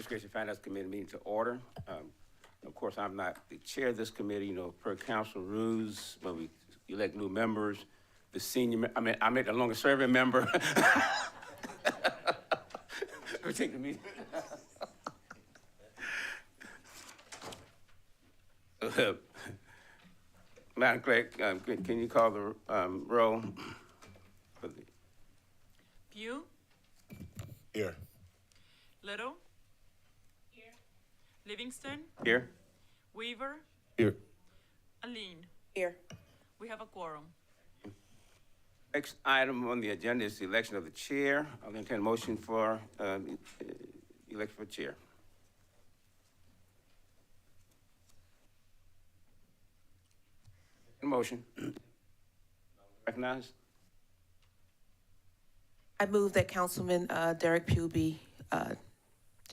Education Finance Committee meeting to order. Of course, I'm not the chair of this committee, per council rules, when we elect new members, the senior, I made the longest serving member. We take the meeting. Madam Clerk, can you call the roll? For the Pugh, Here. Little. Here. Livingston, Here? Weaver, Here. Aline. Here. We have a quorum. Next item on the agenda is the election of the chair. I'll entertain a motion for election for chair. Motion. Recognize? I move that Councilman Derek Pugh be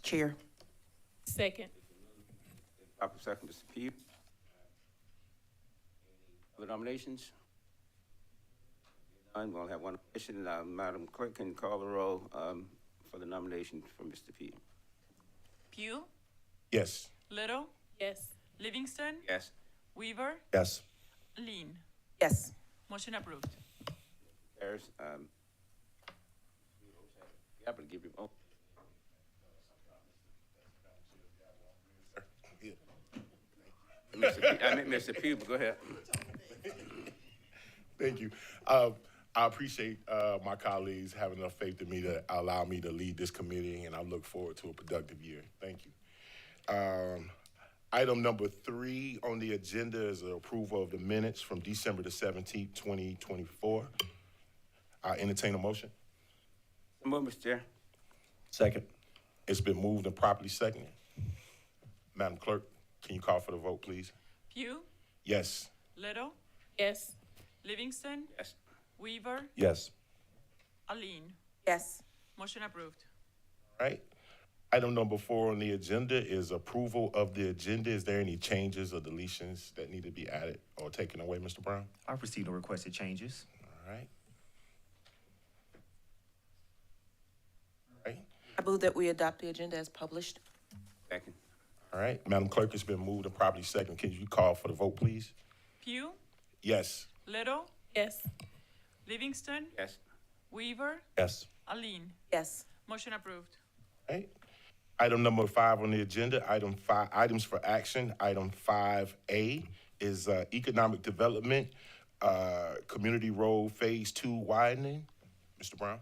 chair. Second. Proper second, Mr. Pugh. Other nominations? None. We'll have one question. Madam Clerk, can you call the roll for the nomination for Mr. Pugh? Pugh, Yes. Little. Yes. Livingston, Yes. Weaver, Yes. Aline. Yes. Motion approved. There's, yeah, but give you, oh, Mr. Pugh, go ahead. Thank you. I appreciate my colleagues having enough faith in me to allow me to lead this committee, and I look forward to a productive year. Thank you. Item number 3 on the agenda is the approval of the minutes from December the 17th, 2024. I entertain a motion. Move, Mr. Chair. Second. It's been moved and properly seconded. Madam Clerk, can you call for the vote, please? Pugh, Yes. Little. Yes. Livingston, Yes. Weaver, Yes. Aline. Yes. Motion approved. All right. Item number 4 on the agenda is approval of the agenda. Is there any changes or deletions that need to be added or taken away, Mr. Brown? I've received no requested changes. All right. All right. I move that we adopt the agenda as published. Second. All right. Madam Clerk, it's been moved and properly seconded. Can you call for the vote, please? Pugh, Yes. Little. Yes. Livingston, Yes. Weaver, Yes. Aline. Yes. Motion approved. All right. Item number 5 on the agenda, items for action. Item 5A is economic development, community road phase 2 widening. Mr. Brown?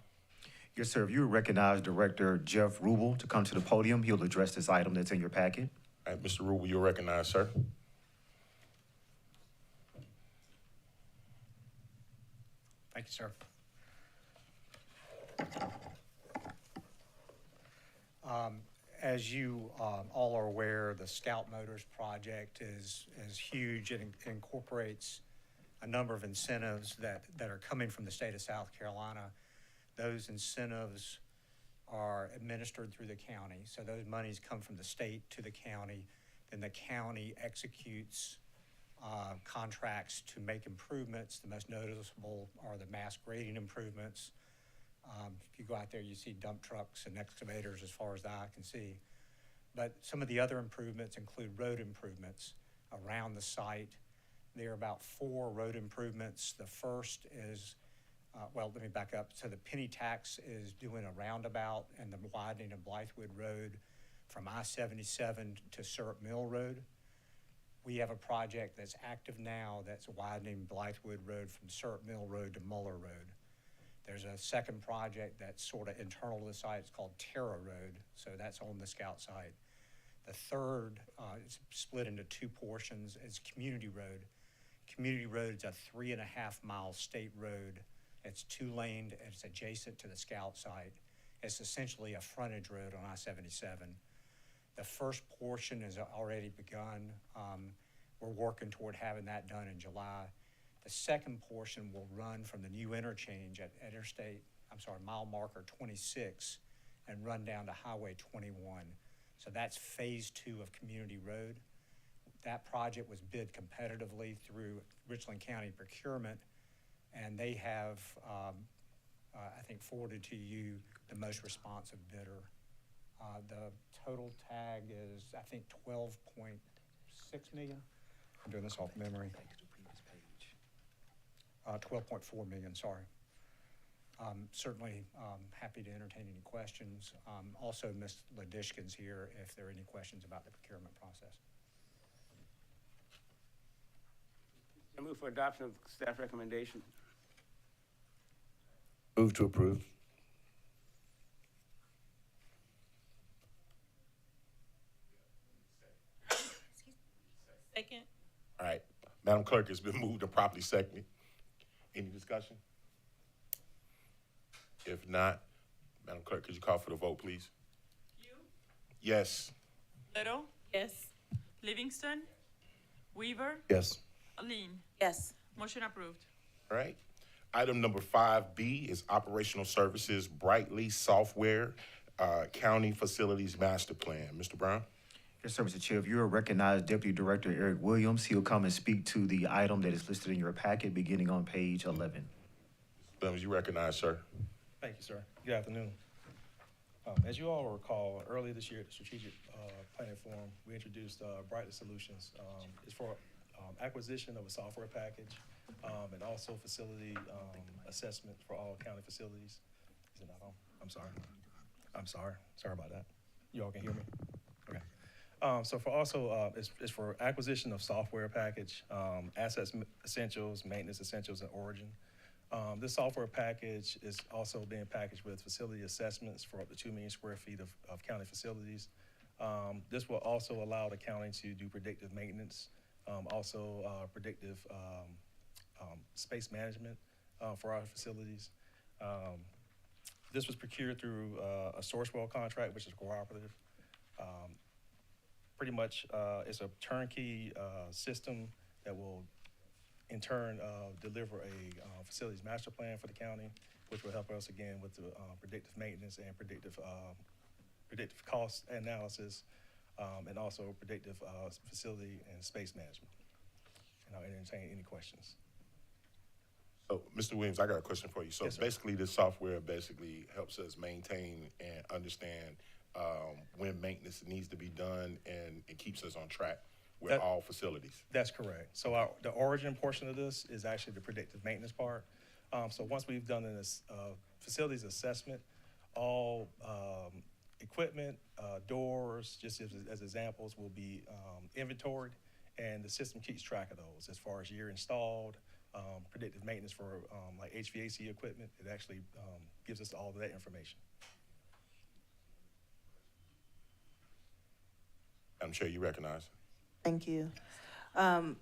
Yes, sir. If you would recognize Director Jeff Rubel to come to the podium, he'll address this item that's in your packet. All right, Mr. Rubel, you're recognized, sir. Thank you, sir. As you all are aware, the Scout Motors project is huge. It incorporates a number of incentives that are coming from the state of South Carolina. Those incentives are administered through the county. So those monies come from the state to the county. Then the county executes contracts to make improvements. The most noticeable are the mass grading improvements. If you go out there, you see dump trucks and excavators as far as the eye can see. But some of the other improvements include road improvements around the site. There are about 4 road improvements. The first is, well, let me back up. So the Penny Tax is doing a roundabout and the widening of Blythewood Road from I-77 to Syrup Mill Road. We have a project that's active now that's widening Blythewood Road from Syrup Mill Road to Muller Road. There's a second project that's sort of internal to the site. It's called Terra Road, so that's on the Scout site. The third is split into 2 portions. It's Community Road. Community Road is a 3.5-mile state road. It's 2-laned and it's adjacent to the Scout site. It's essentially a frontage road on I-77. The first portion has already begun. We're working toward having that done in July. The second portion will run from the new interchange at mile marker 26 and run down to Highway 21. So that's phase 2 of Community Road. That project was bid competitively through Richland County Procurement, and they have, I think, forwarded to you the most responsive bidder The total tag is, I think, 12.6 million. I'm doing this off memory. 12.4 million, sorry. Certainly happy to entertain any questions. Also, Ms. Ladishkin's here if there are any questions about the procurement process. I move for adoption of staff recommendation. Move to approve. Second. All right, Madam Clerk, it's been moved and properly seconded. Any discussion? If not, Madam Clerk, could you call for the vote, please? Pugh, Yes. Little, Yes. Livingston, Weaver, Yes. Aline. Yes. Motion approved. All right. Item number 5B is Operational Services Brightly Software County Facilities Master Plan. Mr. Brown? Yes, sir, Mr. Chair. If you will recognize Deputy Director Eric Williams, he'll come and speak to the item that is listed in your packet, beginning on page 11. Williams, you recognize, sir. Thank you, sir. Good afternoon. As you all recall, earlier this year at the Strategic Planning Forum, we introduced Brightly Solutions. It's for acquisition of a software package and also facility assessment for all county facilities. Is it not on? I'm sorry. Sorry about that. You all can hear me? Okay. So for also, it's for acquisition of software package, assets essentials, maintenance essentials, and origin. This software package is also being packaged with facility assessments for up to 2 million square feet of county facilities. This will also allow the county to do predictive maintenance, also predictive space management for our facilities. This was procured through a Sourcewell contract, which is cooperative. Pretty much, it's a turnkey system that will in turn deliver a facilities master plan for the county, which will help us again with the predictive maintenance and predictive cost analysis, and also predictive facility and space management. And I'll entertain any questions. So, Mr. Williams, I got a question for you. So Yes, sir. basically, this software basically helps us maintain and understand when maintenance needs to be done, and it keeps us on track with That- all facilities. That's correct. So the origin portion of this is actually the predictive maintenance part. So once we've done this facilities assessment, all equipment, doors, just as examples, will be inventoried, and the system keeps track of those as far as year installed, predictive maintenance for like HVAC equipment. It actually gives us all of that information. I'm sure you recognize. Thank you. Can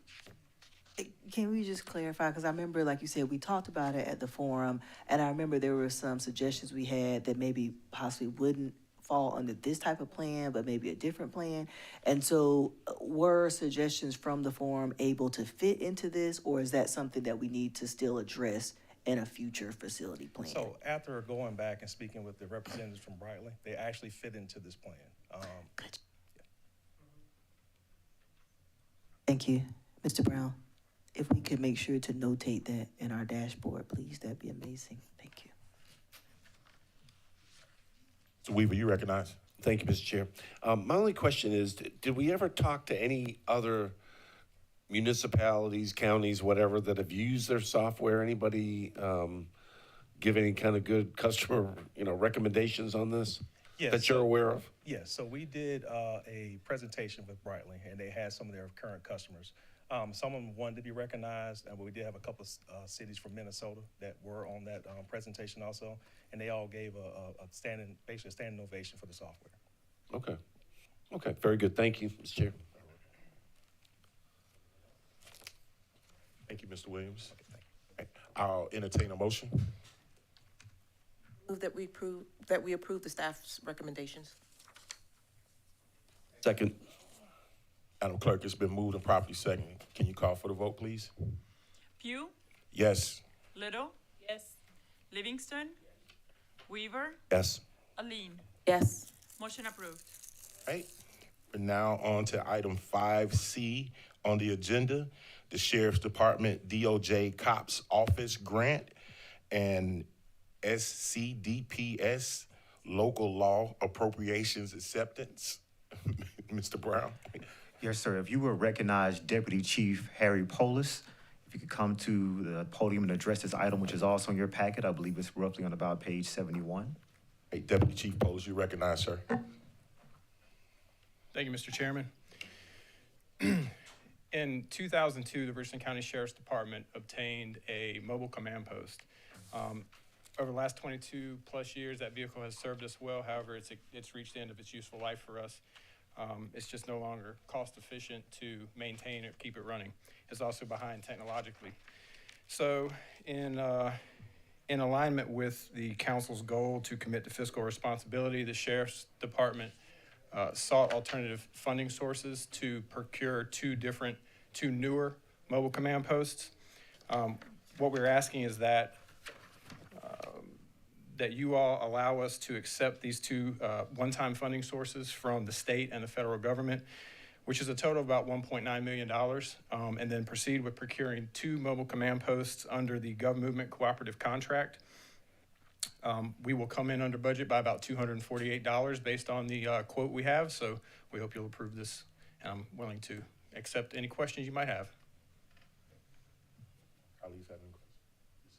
we just clarify, because I remember, like you said, we talked about it at the forum, and I remember there were some suggestions we had that maybe possibly wouldn't fall under this type of plan, but maybe a different plan. And so were suggestions from the forum able to fit into this, or is that something that we need to still address in a future facility plan? So after going back and speaking with the representatives from Brightly, they actually fit into this plan. Good. Thank you, Mr. Brown. If we could make sure to notate that in our dashboard, please, that'd be amazing. Thank you. So Weaver, you recognize? Thank you, Mr. Chair. My only question is, did we ever talk to any other municipalities, counties, whatever, that have used their software? Anybody give any kind of good customer, recommendations on this Yes, that you're so- aware of? Yes, so we did a presentation with Brightly, and they had some of their current customers. Some of them wanted to be recognized, but we did have a couple of cities from Minnesota that were on that presentation also, and they all gave basically a standing ovation for the software. Okay, very good. Thank you, Mr. Chair. Thank you, Mr. Williams. I'll entertain a motion. Move that we approve the staff's recommendations. Second. Madam Clerk, it's been moved and properly seconded. Can you call for the vote, please? Pugh, Yes. Little, Yes. Livingston, Weaver, Yes. Aline. Yes. Motion approved. Right. We're now on to item 5C on the agenda, the Sheriff's Department DOJ Cops Office Grant and SCDPS local law appropriations acceptance. Mr. Brown? Yes, sir. If you would recognize Deputy Chief Harry Polis, if you could come to the podium and address this item, which is also in your packet. I believe it's roughly on about page 71. Hey, Deputy Chief Polis, you recognize, sir. Thank you, Mr. Chairman. In 2002, the Richland County Sheriff's Department obtained a mobile command post. Over the last 22 plus years, that vehicle has served us well. However, it's reached the end of its useful life for us. It's just no longer cost efficient to maintain or keep it running. It's also behind technologically. So in alignment with the council's goal to commit to fiscal responsibility, the Sheriff's Department sought alternative funding sources to procure two newer mobile command posts. What we're asking is that you all allow us to accept these two one-time funding sources from the state and the federal government, which is a total of about $1.9 million, and then proceed with procuring two mobile command posts under the Gov Movement Cooperative Contract. We will come in under budget by about $248 based on the quote we have, so we hope you'll approve this, and I'm willing to accept any questions you might have. Colleagues have any questions?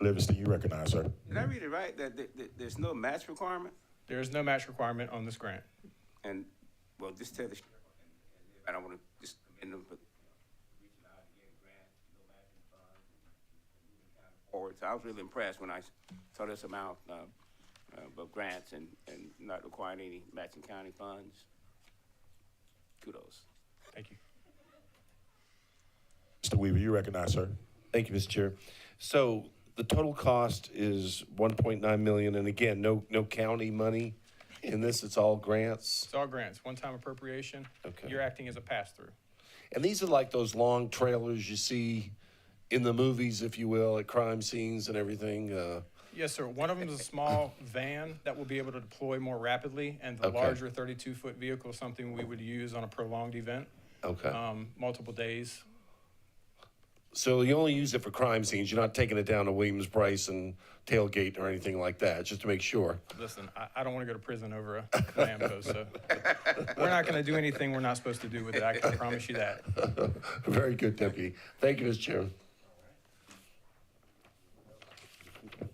Livingston, you recognize, sir. Did I read it right, that there's no match requirement? There is no match requirement on this grant. And, well, just tell the sheriff, and I don't want to just commend them, but reaching out and getting grants, no matching funds, and moving kind of forward. So I was really impressed when I saw this amount of grants and not requiring any matching county funds. Kudos. Thank you. Mr. Weaver, you recognize, sir. Thank you, Mr. Chair. So the total cost is 1.9 million, and again, no county money in this, it's all grants? It's all grants, one-time appropriation. Okay. You're acting as a pass-through. And these are like those long trailers you see in the movies, if you will, at crime scenes and everything? Yes, sir. One of them is a small van that will be able to deploy more rapidly, and the Okay. larger 32-foot vehicle is something we would use on a prolonged event, Okay. multiple days. So you only use it for crime scenes? You're not taking it down to Williams-Brice and tailgate or anything like that, just to make sure? Listen, I don't want to go to prison over a command post, so we're not going to do anything we're not supposed to do with it. I can promise you that. Very good, Deputy. Thank you, Mr. Chairman. All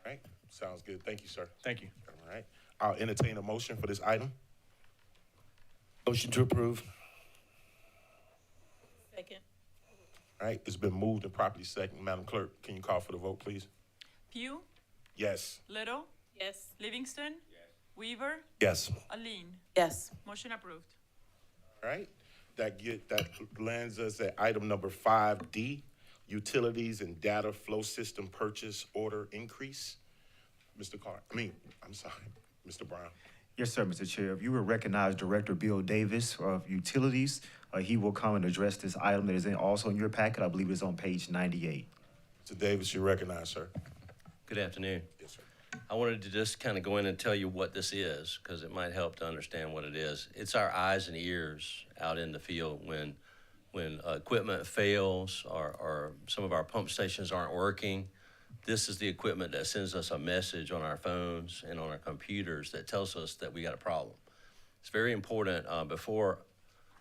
right, sounds good. Thank you, sir. Thank you. All right, I'll entertain a motion for this item. Motion to approve. Second. All right, it's been moved and properly second. Madam Clerk, can you call for the vote, please? Pugh, Yes. Little, Yes. Livingston, Weaver, Yes. Aline. Yes. Motion approved. All right, that lands us at item number 5D, utilities and data flow system purchase order increase. Mr. Brown. Yes, sir, Mr. Chair. If you would recognize Director Bill Davis of Utilities, he will come and address this item that is also in your packet. I believe it's on page 98. Mr. Davis, you recognize, sir. Good afternoon. Yes, sir. I wanted to just kind of go in and tell you what this is, because it might help to understand what it is. It's our eyes and ears out in the field when equipment fails or some of our pump stations aren't working. This is the equipment that sends us a message on our phones and on our computers that tells us that we got a problem. It's very important. Before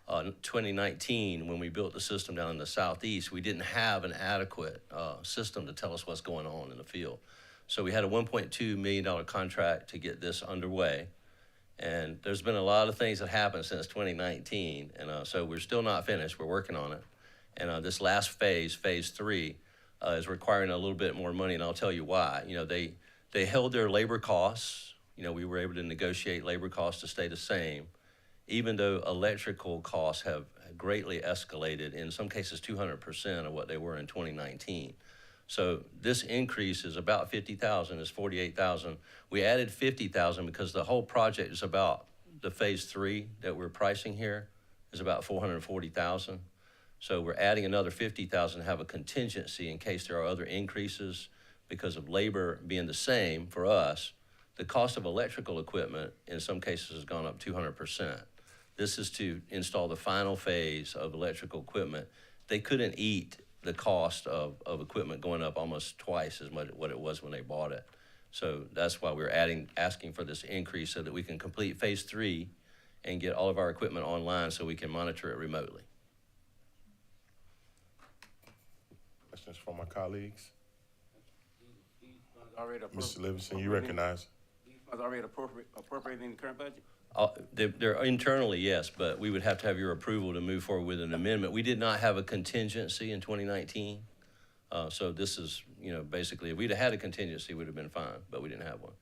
2019, when we built the system down in the southeast, we didn't have an adequate system to tell us what's going on in the field. So we had a $1.2 million contract to get this underway. And there's been a lot of things that happened since 2019. And so we're still not finished. We're working on it. And this last phase, phase 3, is requiring a little bit more money, and I'll tell you why. You know, they held their labor costs. You know, we were able to negotiate labor costs to stay the same, even though electrical costs have greatly escalated, in some cases 200% of what they were in 2019. So this increase is about 50,000, it's 48,000. We added 50,000 because the whole project is about, the phase 3 that we're pricing here is about 440,000. So we're adding another 50,000 to have a contingency in case there are other increases because of labor being the same for us. The cost of electrical equipment in some cases has gone up 200%. This is to install the final phase of electrical equipment. They couldn't eat the cost of equipment going up almost twice as much what it was when they bought it. So that's why we're asking for this increase so that we can complete phase 3 and get all of our equipment online so we can monitor it remotely. Questions from my colleagues? Already Mr. Livingston, you recognize? These funds already appropriated in the current budget? They're internally, yes, but we would have to have your approval to move forward with an amendment. We did not have a contingency in 2019. So this is, basically, if we'd have had a contingency, it would have been fine, but we didn't have one.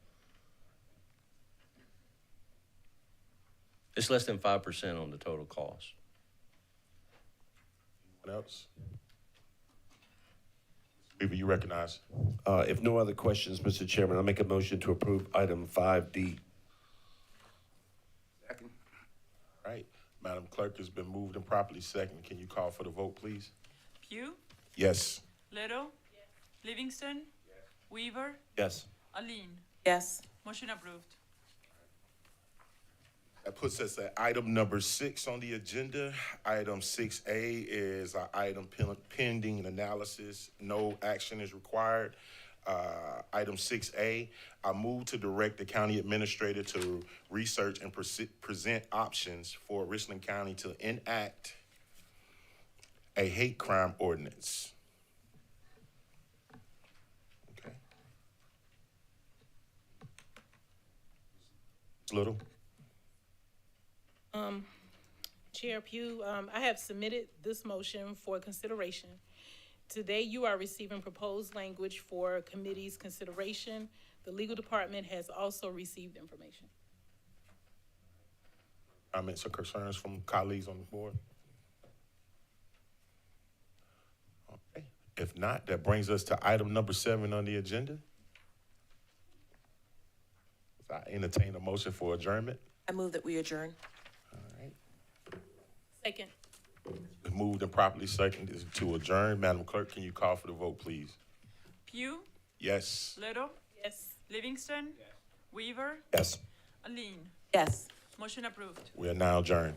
It's less than 5% on the total cost. Anyone else? Weaver, you recognize? If no other questions, Mr. Chairman, I'll make a motion to approve item 5D. Second. All right. Madam Clerk, has been moved and properly second. Can you call for the vote, please? Pugh, Yes. Little, Livingston, Weaver, Yes. Aline. Yes. Motion approved. That puts us at item number 6 on the agenda. Item 6A is our item pending an analysis. No action is required. Item 6A, I move to direct the county administrator to research and present options for Richland County to enact a hate crime ordinance. Okay. Ms. Little? Chair Pugh, I have submitted this motion for consideration. Today, you are receiving proposed language for committee's consideration. The legal department has also received information. Comments or concerns from colleagues on the board? Okay. If not, that brings us to item number 7 on the agenda. I entertain a motion for adjournment. I move that we adjourn. All right. Second. Been moved and properly seconded to adjourn. Madam Clerk, can you call for the vote, please? Pugh, Yes. Little, Yes. Livingston, Weaver, Yes. Aline. Yes. Motion approved. We are now adjourned.